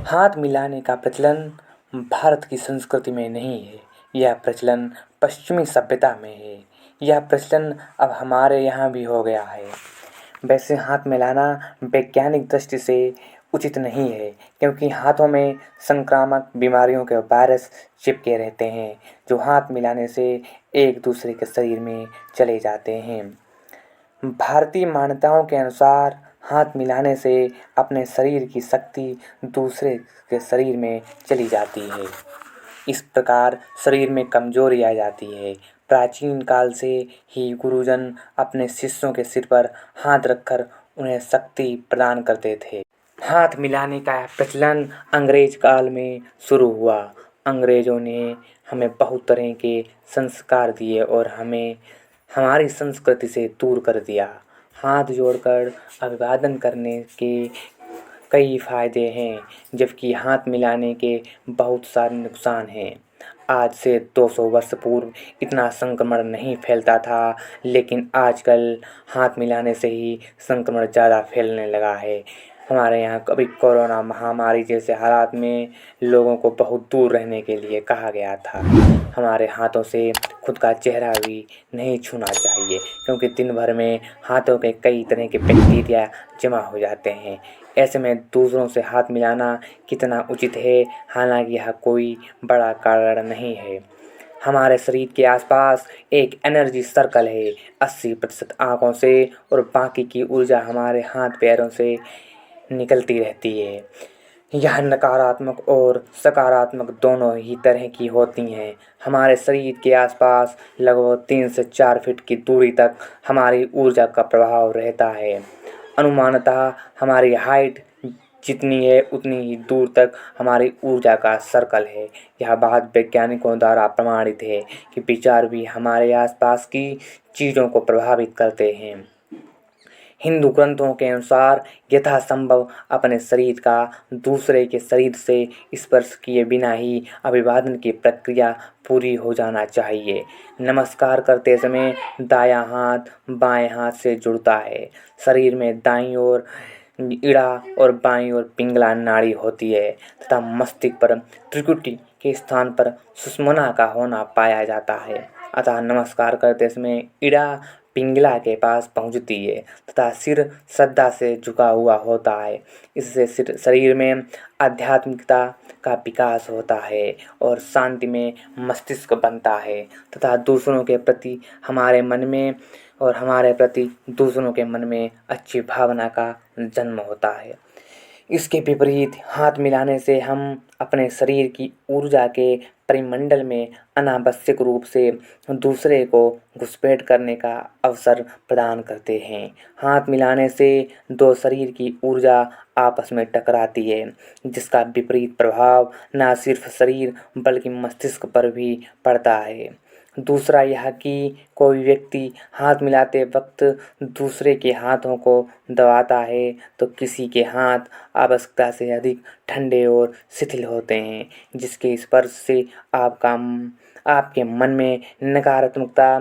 हाथ मिलाने का प्रचलन भारत की संस्कृति में नहीं है। यह प्रचलन पश्चिमी सभ्यता में है। यह प्रचलन अब हमारे यहाँ भी हो गया है। वैसे हाथ मिलाना वैज्ञानिक दृष्टि से उचित नहीं है, क्योंकि हाथों में संक्रामक बीमारियों के वायरस चिपके रहते हैं, जो हाथ मिलाने से एक दूसरे के शरीर में चले जाते हैं। भारतीय मान्यताओं के अनुसार हाथ मिलाने से अपने शरीर की शक्ति दूसरे के शरीर में चली जाती है। इस प्रकार शरीर में कमजोरी आ जाती है। प्राचीन काल से ही गुरुजन अपने शिष्यों के सिर पर हाथ रखकर उन्हें शक्ति प्रदान करते थे। हाथ मिलाने का प्रचलन अंग्रेज काल में शुरू हुआ। अंग्रेजों ने हमें बहुत तरह के संस्कार दिए और हमें हमारी संस्कृति से दूर कर दिया। हाथ जोड़कर अभिवादन करने के कई फायदे हैं, जबकि हाथ मिलाने के बहुत सारे नुकसान हैं। आज से 200 वर्ष पूर्व इतना संक्रमण नहीं फैलता था, लेकिन आजकल हाथ मिलाने से ही संक्रमण ज़्यादा फैलने लगा है। हमारे यहाँ कभी कोरोना महामारी जैसे हालात में लोगों को बहुत दूर रहने के लिए कहा गया था। हमारे हाथों से खुद का चेहरा भी नहीं छूना चाहिए, क्योंकि दिन भर में हाथों के कई तरह के बैक्टीरिया जमा हो जाते हैं। ऐसे में दूसरों से हाथ मिलाना कितना उचित है, हालांकि यह कोई बड़ा कारण नहीं है। हमारे शरीर के आसपास एक एनर्जी सर्कल है। 80% आँखों से और बाकी की ऊर्जा हमारे हाथ पैरों से निकलती रहती है। यह नकारात्मक और सकारात्मक दोनों ही तरह की होती हैं। हमारे शरीर के आसपास लगभग 3 से 4 फीट की दूरी तक हमारी ऊर्जा का प्रभाव रहता है। अनुमानतः हमारी हाइट जितनी है उतनी ही दूर तक हमारी ऊर्जा का सर्कल है। यह बात वैज्ञानिकों द्वारा प्रमाणित है कि विचार भी हमारे आसपास की चीज़ों को प्रभावित करते हैं। हिंदू ग्रंथों के अनुसार यथासंभव अपने शरीर का दूसरे के शरीर से स्पर्श किए बिना ही अभिवादन की प्रक्रिया पूरी हो जाना चाहिए। नमस्कार करते समय दायां हाथ बाएं हाथ से जुड़ता है। शरीर में दाईं ओर इड़ा और बाईं ओर पिंगला नाड़ी होती है तथा मस्तिष्क पर त्रिकुटी के स्थान पर सुषुम्ना का होना पाया जाता है। अतः नमस्कार करते समय इड़ा पिंगला के पास पहुंचती है तथा सिर श्रद्धा से झुका हुआ होता है। इससे शरीर में आध्यात्मिकता का विकास होता है और शांति में मस्तिष्क बनता है तथा दूसरों के प्रति हमारे मन में और हमारे प्रति दूसरों के मन में अच्छी भावना का जन्म होता है। इसके विपरीत हाथ मिलाने से हम अपने शरीर की ऊर्जा के परिमंडल में अनावश्यक रूप से दूसरे को घुसपैठ करने का अवसर प्रदान करते हैं। हाथ मिलाने से दो शरीर की ऊर्जा आपस में टकराती है, जिसका विपरीत प्रभाव न सिर्फ शरीर बल्कि मस्तिष्क पर भी पड़ता है। दूसरा यह कि कोई व्यक्ति हाथ मिलाते वक्त दूसरे के हाथों को दबाता है तो किसी के हाथ आवश्यकता से अधिक ठंडे और शिथिल होते हैं, जिसके स्पर्श से आपके मन में नकारात्मकता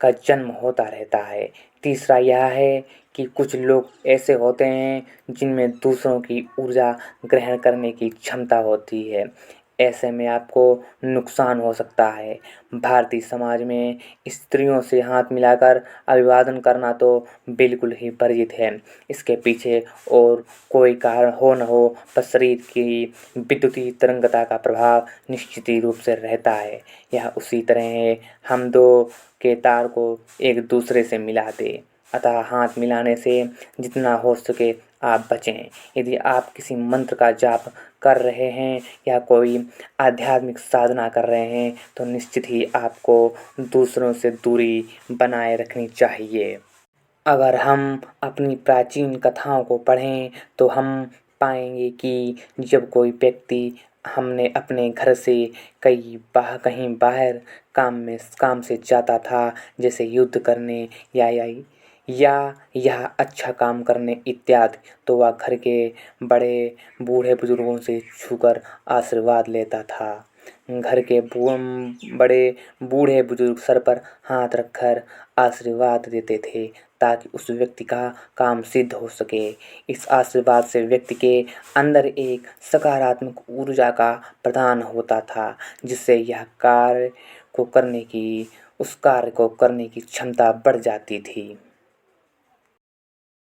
का जन्म होता रहता है। तीसरा यह है कि कुछ लोग ऐसे होते हैं जिनमें दूसरों की ऊर्जा ग्रहण करने की क्षमता होती है। ऐसे में आपको नुकसान हो सकता है। भारतीय समाज में स्त्रियों से हाथ मिलाकर अभिवादन करना तो बिल्कुल ही वर्जित है। इसके पीछे और कोई कारण हो न हो, पर शरीर की विद्युतीय तरंगता का प्रभाव निश्चित ही रूप से रहता है। यह उसी तरह है हम दो के तार को एक दूसरे से मिला दे। अतः हाथ मिलाने से जितना हो सके आप बचें। यदि आप किसी मंत्र का जाप कर रहे हैं या कोई आध्यात्मिक साधना कर रहे हैं तो निश्चित ही आपको दूसरों से दूरी बनाए रखनी चाहिए। अगर हम अपनी प्राचीन कथाओं को पढ़ें तो हम पाएंगे कि जब कोई व्यक्ति हमने अपने घर से कहीं बाहर काम से जाता था, जैसे युद्ध करने या यह अच्छा काम करने इत्यादि, तो वह घर के बड़े बूढ़े बुजुर्गों से छूकर आशीर्वाद लेता था। घर के बड़े बूढ़े बुजुर्ग सर पर हाथ रखकर आशीर्वाद देते थे ताकि उस व्यक्ति का काम सिद्ध हो सके। इस आशीर्वाद से व्यक्ति के अंदर एक सकारात्मक ऊर्जा का प्रदान होता था, जिससे उस कार्य को करने की क्षमता बढ़ जाती थी।